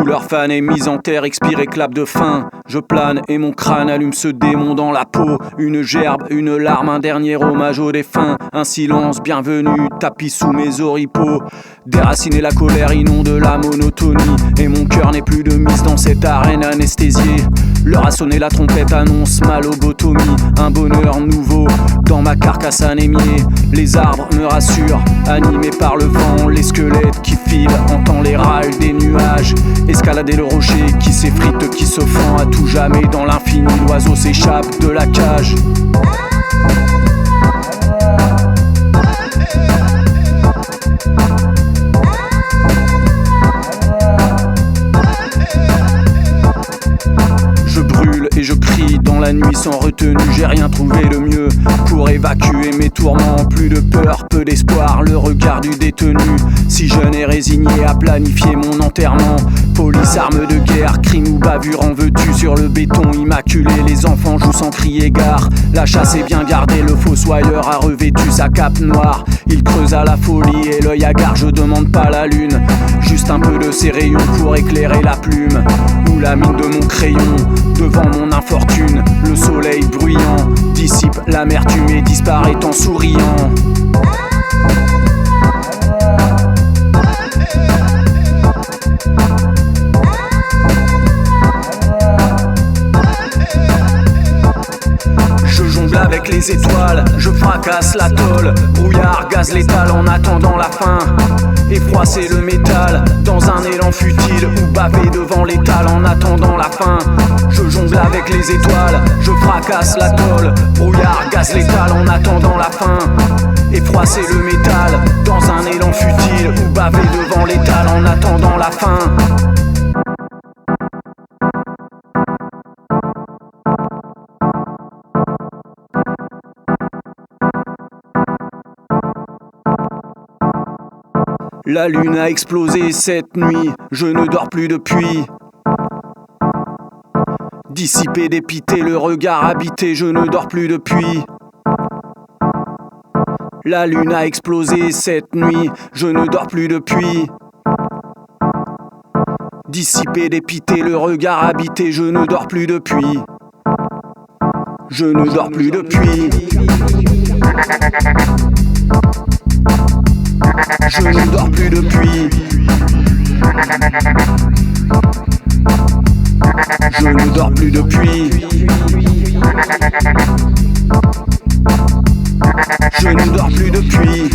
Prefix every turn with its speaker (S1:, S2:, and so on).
S1: Couleur fan et mise en terre, expire et clap de faim. Je plane et mon crâne allume ce démon dans la peau. Une gerbe, une larme, un dernier hommage aux défunts. Un silence bienvenu, tapis sous mes oripeaux. Déraciner la colère inonde la monotonie. Et mon cœur n'est plus de mise dans cette arène anesthésiée. L'heure a sonné, la trompette annonce ma lobotomie. Un bonheur nouveau dans ma carcasse anémiée. Les arbres me rassurent, animés par le vent. Les squelettes qui filent, entend les râles des nuages. Escalader le rocher qui s'effrite, qui se fend à tout jamais dans l'infini. L'oiseau s'échappe de la cage. Je brûle et je crie dans la nuit sans retenue. J'ai rien trouvé de mieux pour évacuer mes tourments. Plus de peur, peu d'espoir, le regard du détenu. Si jeune et résigné à planifier mon enterrement. Police, arme de guerre, crime ou bavure en veux-tu. Sur le béton immaculé, les enfants jouent sans crier gare. La chasse est bien gardée, le fossoyeur a revêtu sa cape noire. Il creuse à la folie et l'œil hagard, je demande pas la lune. Juste un peu de ses rayons pour éclairer la plume ou la mine de mon crayon. Devant mon infortune, le soleil bruyant dissipe l'amertume et disparaît en souriant. Je jongle avec les étoiles, je fracasse l'atoll. Brouillard, gaz létal en attendant la fin. Effroisser le métal dans un élan futile ou baver devant l'étal en attendant la fin. Je jongle avec les étoiles, je fracasse l'atoll. Brouillard, gaz létal en attendant la fin. Effroisser le métal dans un élan futile ou baver devant l'étal en attendant la fin. La lune a explosé cette nuit, je ne dors plus depuis. Dissipé, dépité, le regard habité, je ne dors plus depuis. La lune a explosé cette nuit, je ne dors plus depuis. Dissipé, dépité, le regard habité, je ne dors plus depuis. Je ne dors plus depuis. Je ne dors plus depuis. Je ne dors plus depuis. Je ne dors plus depuis.